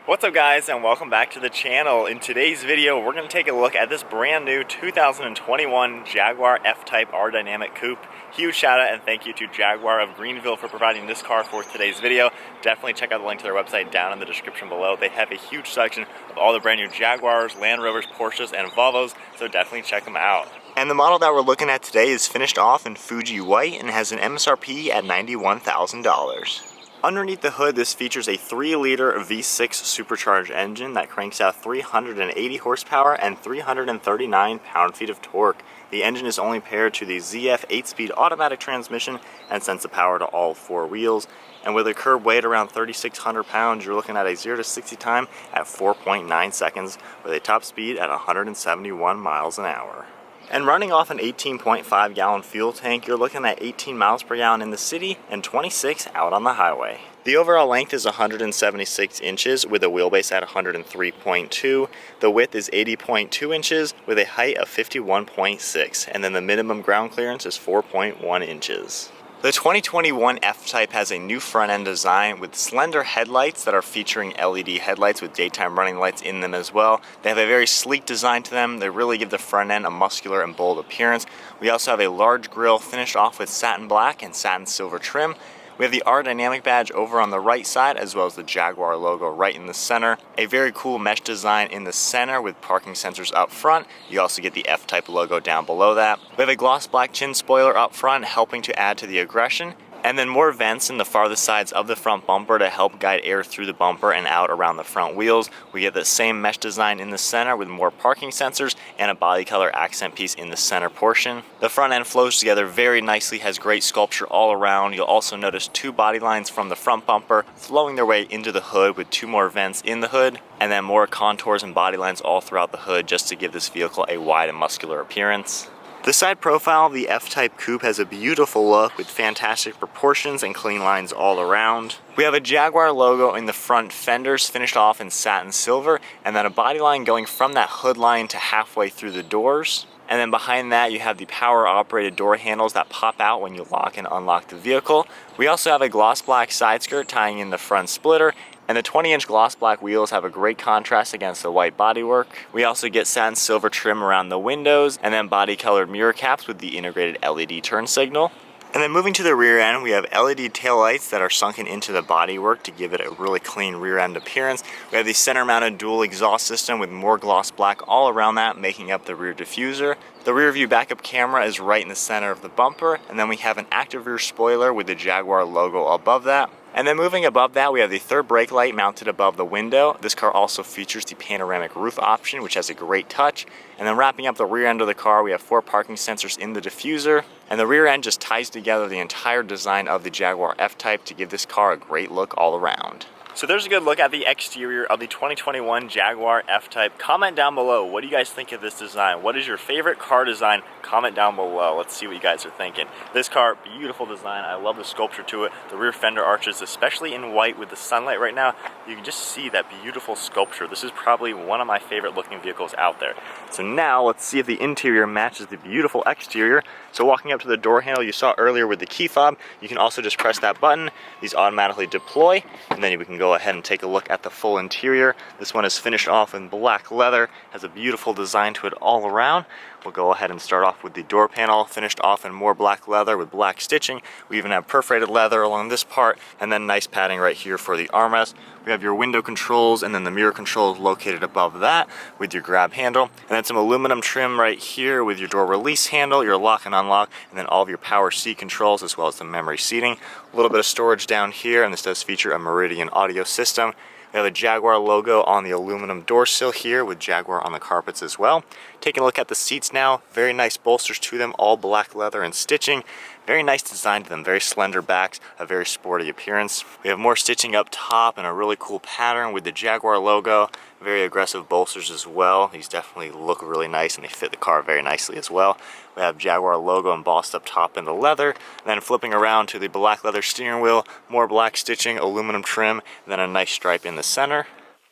What's up guys, and welcome back to the channel. In today's video we're going to take a look at this brand new 2021 Jaguar F Type R-Dynamic Coupe. Huge shout out and thank you to Jaguar of Greenville for providing this car for today's video. Definitely check out the link to their website down in the description below. They have a huge section of all the brand new Jaguars, Land Rovers, Porsches, and Volvos, so definitely check them out. And the model that we're looking at today is finished off in Fuji white and has an MSRP at $91,000. Underneath the hood, this features a 3-liter V6 supercharged engine that cranks out 380 horsepower and 339 pound-feet of torque. The engine is only paired to the ZF 8-speed automatic transmission and sends the power to all 4 wheels. And with a curb weight around 3,600 pounds, you're looking at a 0 to 60 time at 4.9 seconds with a top speed at 171 miles an hour. And running off an 18.5 gallon fuel tank, you're looking at 18 miles per gallon in the city and 26 out on the highway. The overall length is 176 inches with a wheelbase at 103.2. The width is 80.2 inches with a height of 51.6, and then the minimum ground clearance is 4.1 inches. The 2021 F-Type has a new front-end design with slender headlights that are featuring LED headlights with daytime running lights in them as well. They have a very sleek design to them. They really give the front end a muscular and bold appearance. We also have a large grille finished off with satin black and satin silver trim. We have the R-Dynamic badge over on the right side as well as the Jaguar logo right in the center. A very cool mesh design in the center with parking sensors up front. You also get the F-Type logo down below that. We have a gloss black chin spoiler up front helping to add to the aggression. And then more vents in the farthest sides of the front bumper to help guide air through the bumper and out around the front wheels. We get the same mesh design in the center with more parking sensors and a body color accent piece in the center portion. The front end flows together very nicely, has great sculpture all around. You'll also notice 2 body lines from the front bumper flowing their way into the hood with 2 more vents in the hood, and then more contours and body lines all throughout the hood just to give this vehicle a wide and muscular appearance. The side profile of the F-Type Coupe has a beautiful look with fantastic proportions and clean lines all around. We have a Jaguar logo in the front fenders finished off in satin silver, and then a body line going from that hood line to halfway through the doors. And then behind that you have the power operated door handles that pop out when you lock and unlock the vehicle. We also have a gloss black side skirt tying in the front splitter, and the 20-inch gloss black wheels have a great contrast against the white bodywork. We also get satin silver trim around the windows, and then body colored mirror caps with the integrated LED turn signal. And then moving to the rear end, we have LED taillights that are sunken into the bodywork to give it a really clean rear end appearance. We have the center mounted dual exhaust system with more gloss black all around that, making up the rear diffuser. The rear view backup camera is right in the center of the bumper, and then we have an active rear spoiler with the Jaguar logo above that. And then moving above that, we have the third brake light mounted above the window. This car also features the panoramic roof option, which has a great touch. And then wrapping up the rear end of the car, we have 4 parking sensors in the diffuser. And the rear end just ties together the entire design of the Jaguar F-Type to give this car a great look all around. So there's a good look at the exterior of the 2021 Jaguar F-Type. Comment down below, what do you guys think of this design? What is your favorite car design? Comment down below. Let's see what you guys are thinking. This car, beautiful design. I love the sculpture to it. The rear fender arches, especially in white with the sunlight right now, you can just see that beautiful sculpture. This is probably one of my favorite looking vehicles out there. So now let's see if the interior matches the beautiful exterior. So walking up to the door handle you saw earlier with the key fob, you can also just press that button. These automatically deploy, and then we can go ahead and take a look at the full interior. This one is finished off in black leather, has a beautiful design to it all around. We'll go ahead and start off with the door panel, finished off in more black leather with black stitching. We even have perforated leather along this part, and then nice padding right here for the armrest. We have your window controls, and then the mirror controls located above that with your grab handle. And then some aluminum trim right here with your door release handle, your lock and unlock, and then all of your power seat controls as well as the memory seating. A little bit of storage down here, and this does feature a Meridian audio system. We have a Jaguar logo on the aluminum door sill here with Jaguar on the carpets as well. Taking a look at the seats now, very nice bolsters to them, all black leather and stitching. Very nice design to them, very slender backs, a very sporty appearance. We have more stitching up top and a really cool pattern with the Jaguar logo. Very aggressive bolsters as well. These definitely look really nice and they fit the car very nicely as well. We have Jaguar logo embossed up top in the leather. And then flipping around to the black leather steering wheel, more black stitching, aluminum trim, and then a nice stripe in the center.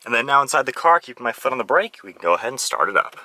And then now inside the car, keeping my foot on the brake, we can go ahead and start it up.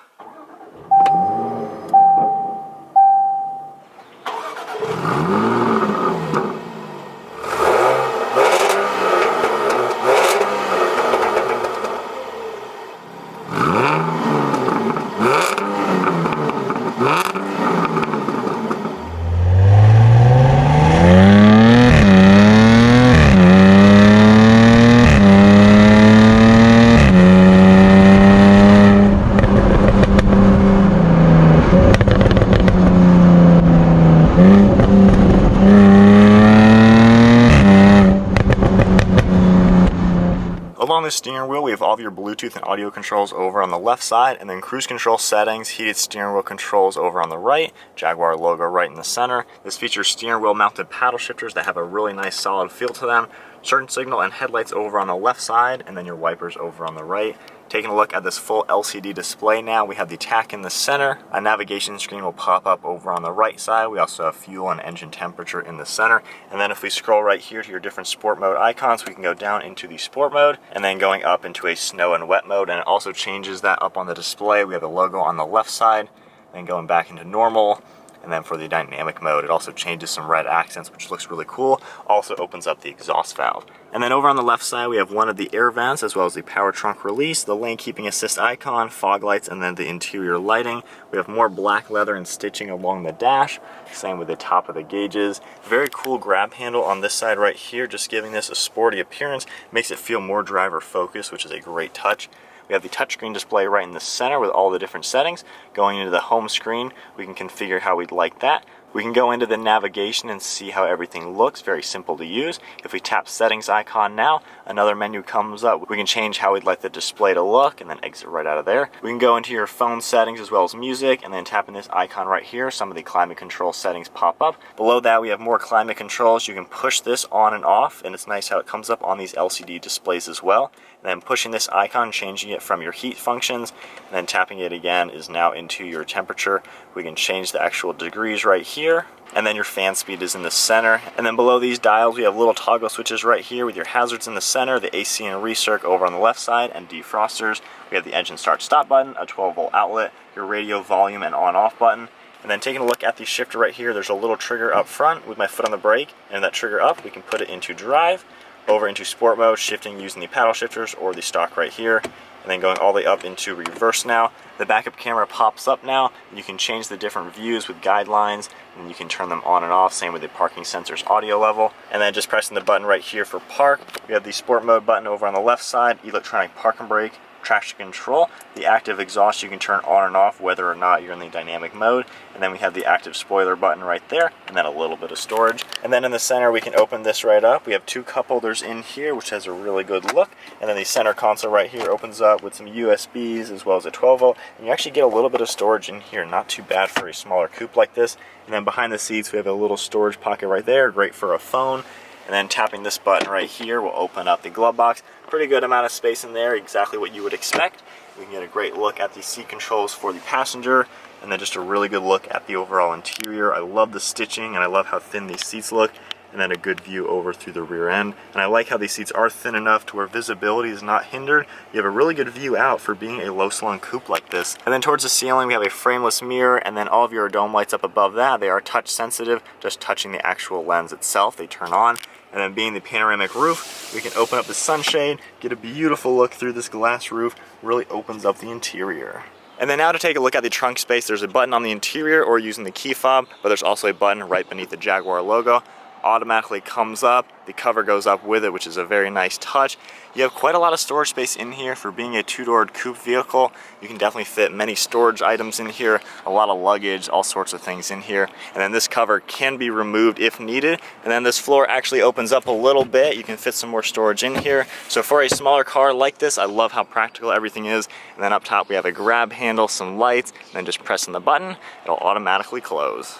Along the steering wheel, we have all of your Bluetooth and audio controls over on the left side, and then cruise control settings, heated steering wheel controls over on the right, Jaguar logo right in the center. This features steering wheel mounted paddle shifters that have a really nice solid feel to them, turn signal and headlights over on the left side, and then your wipers over on the right. Taking a look at this full LCD display now, we have the tach in the center. A navigation screen will pop up over on the right side. We also have fuel and engine temperature in the center. And then if we scroll right here to your different sport mode icons, we can go down into the sport mode and then going up into a snow and wet mode. And it also changes that up on the display. We have the logo on the left side, then going back into normal. And then for the dynamic mode, it also changes some red accents, which looks really cool. Also opens up the exhaust valve. And then over on the left side, we have one of the air vents, as well as the power trunk release, the lane keeping assist icon, fog lights, and then the interior lighting. We have more black leather and stitching along the dash. Same with the top of the gauges. Very cool grab handle on this side right here, just giving this a sporty appearance. Makes it feel more driver focused, which is a great touch. We have the touchscreen display right in the center with all the different settings. Going into the home screen, we can configure how we'd like that. We can go into the navigation and see how everything looks, very simple to use. If we tap settings icon now, another menu comes up. We can change how we'd like the display to look and then exit right out of there. We can go into your phone settings as well as music, and then tapping this icon right here, some of the climate control settings pop up. Below that, we have more climate controls. You can push this on and off, and it's nice how it comes up on these LCD displays as well. And then pushing this icon, changing it from your heat functions, and then tapping it again is now into your temperature. We can change the actual degrees right here, and then your fan speed is in the center. And then below these dials, we have little toggle switches right here with your hazards in the center, the AC and recirc over on the left side, and defrosters. We have the engine start stop button, a 12-volt outlet, your radio volume and on-off button. And then taking a look at the shifter right here, there's a little trigger up front with my foot on the brake, and that trigger up, we can put it into drive, over into sport mode, shifting using the paddle shifters or the stock right here, and then going all the way up into reverse now. The backup camera pops up now. You can change the different views with guidelines, and you can turn them on and off, same with the parking sensors audio level. And then just pressing the button right here for park. We have the sport mode button over on the left side, electronic park and brake, traction control. The active exhaust you can turn on and off whether or not you're in the dynamic mode. And then we have the active spoiler button right there, and then a little bit of storage. And then in the center we can open this right up. We have two cup holders in here, which has a really good look. And then the center console right here opens up with some USBs as well as a 12-volt. And you actually get a little bit of storage in here, not too bad for a smaller coupe like this. And then behind the seats we have a little storage pocket right there, great for a phone. And then tapping this button right here will open up the glove box. Pretty good amount of space in there, exactly what you would expect. We can get a great look at the seat controls for the passenger, and then just a really good look at the overall interior. I love the stitching, and I love how thin these seats look, and then a good view over through the rear end. And I like how these seats are thin enough to where visibility is not hindered. You have a really good view out for being a low slung coupe like this. And then towards the ceiling we have a frameless mirror, and then all of your dome lights up above that, they are touch sensitive, just touching the actual lens itself, they turn on. And then being the panoramic roof, we can open up the sunshade, get a beautiful look through this glass roof, really opens up the interior. And then now to take a look at the trunk space, there's a button on the interior or using the key fob, but there's also a button right beneath the Jaguar logo. Automatically comes up, the cover goes up with it, which is a very nice touch. You have quite a lot of storage space in here for being a two-doored coupe vehicle. You can definitely fit many storage items in here, a lot of luggage, all sorts of things in here. And then this cover can be removed if needed. And then this floor actually opens up a little bit. You can fit some more storage in here. So for a smaller car like this, I love how practical everything is. And then up top we have a grab handle, some lights, and then just pressing the button, it'll automatically close.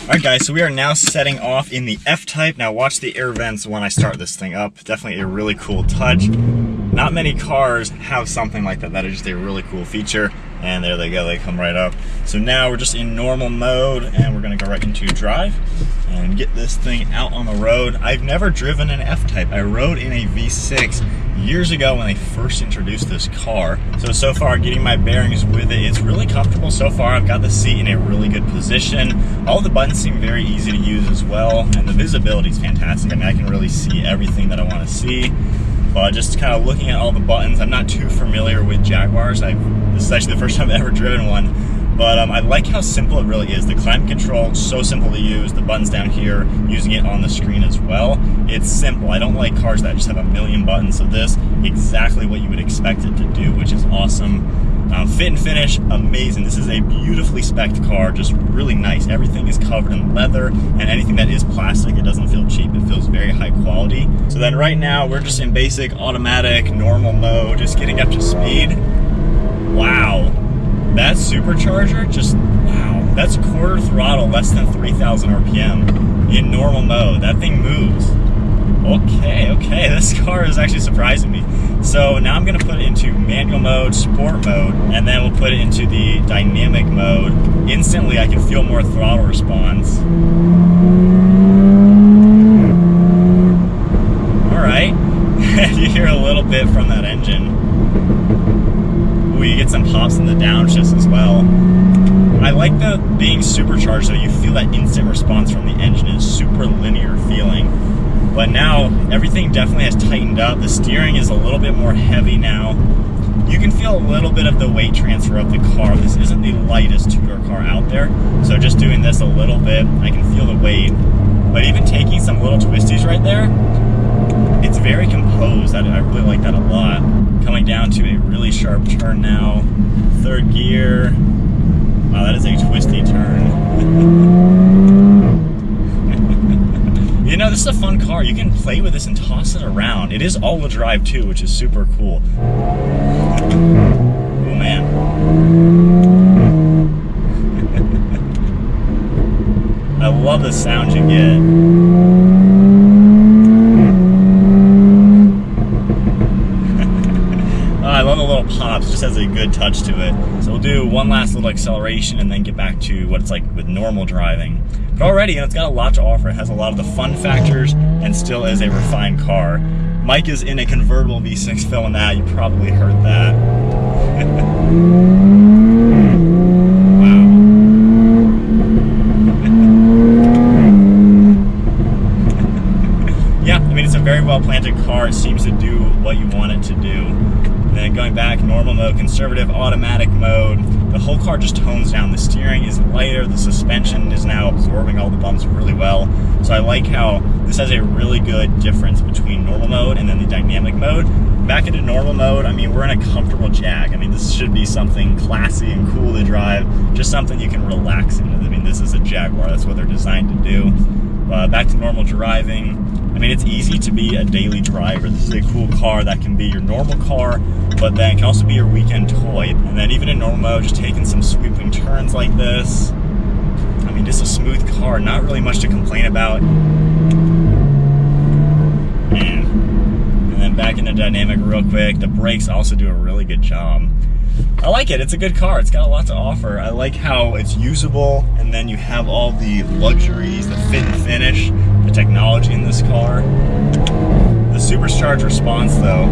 Alright guys, so we are now setting off in the F-Type. Now watch the air vents when I start this thing up. Definitely a really cool touch. Not many cars have something like that. That is just a really cool feature. And there they go, they come right up. So now we're just in normal mode, and we're gonna go right into drive and get this thing out on the road. I've never driven an F-Type. I rode in a V6 years ago when they first introduced this car. So far getting my bearings with it, it's really comfortable so far. I've got the seat in a really good position. All the buttons seem very easy to use as well, and the visibility is fantastic. I mean, I can really see everything that I want to see. But just kind of looking at all the buttons, I'm not too familiar with Jaguars. This is actually the first time I've ever driven one. But I like how simple it really is. The climate control, so simple to use. The buttons down here, using it on the screen as well. It's simple. I don't like cars that just have a million buttons. So this, exactly what you would expect it to do, which is awesome. Fit and finish, amazing. This is a beautifully spec'd car, just really nice. Everything is covered in leather, and anything that is plastic, it doesn't feel cheap. It feels very high quality. So then right now, we're just in basic, automatic, normal mode, just getting up to speed. Wow. That supercharger, just, wow. That's quarter throttle, less than 3,000 RPM in normal mode. That thing moves. Okay, this car is actually surprising me. So now I'm gonna put it into manual mode, sport mode, and then we'll put it into the dynamic mode. Instantly, I can feel more throttle response. All right, you hear a little bit from that engine. Ooh, you get some pops in the downshift as well. I like the being supercharged, so you feel that instant response from the engine. It's super linear feeling. But now, everything definitely has tightened up. The steering is a little bit more heavy now. You can feel a little bit of the weight transfer of the car. This isn't the lightest two-door car out there, so just doing this a little bit, I can feel the weight. But even taking some little twisties right there, it's very composed. I really like that a lot. Coming down to a really sharp turn now. Third gear. Wow, that is a twisty turn. You know, this is a fun car. You can play with this and toss it around. It is all-wheel drive too, which is super cool. Oh man. I love the sound you get. I love the little pops, it just has a good touch to it. So we'll do one last little acceleration and then get back to what it's like with normal driving. But already, it's got a lot to offer. It has a lot of the fun factors and still is a refined car. Mike is in a convertible V6 filling that. You probably heard that. Wow. Yeah, I mean, it's a very well planted car. It seems to do what you want it to do. And then going back, normal mode, conservative, automatic mode. The whole car just tones down. The steering is lighter. The suspension is now absorbing all the bumps really well. So I like how this has a really good difference between normal mode and then the dynamic mode. Back into normal mode, I mean, we're in a comfortable Jag. I mean, this should be something classy and cool to drive, just something you can relax in. I mean, this is a Jaguar. That's what they're designed to do. Back to normal driving. I mean, it's easy to be a daily driver. This is a cool car that can be your normal car, but then can also be your weekend toy. And then even in normal mode, just taking some sweeping turns like this. I mean, just a smooth car, not really much to complain about. And then back into dynamic real quick. The brakes also do a really good job. I like it. It's a good car. It's got a lot to offer. I like how it's usable, and then you have all the luxuries, the fit and finish, the technology in this car. The supercharged response, though.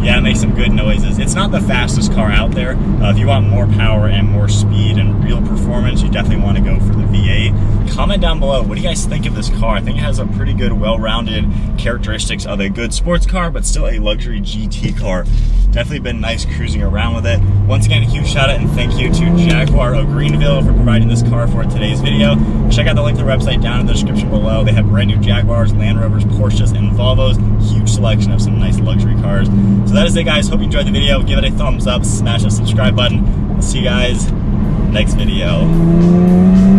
Yeah, it makes some good noises. It's not the fastest car out there. If you want more power and more speed and real performance, you definitely want to go for the V8. Comment down below, what do you guys think of this car? I think it has a pretty good, well-rounded characteristics of a good sports car, but still a luxury GT car. Definitely been nice cruising around with it. Once again, a huge shout out and thank you to Jaguar of Greenville for providing this car for today's video. Check out the link to their website down in the description below. They have brand new Jaguars, Land Rovers, Porsches, and Volvos. Huge selection of some nice luxury cars. So that is it, guys. Hope you enjoyed the video. Give it a thumbs up, smash that subscribe button. I'll see you guys next video.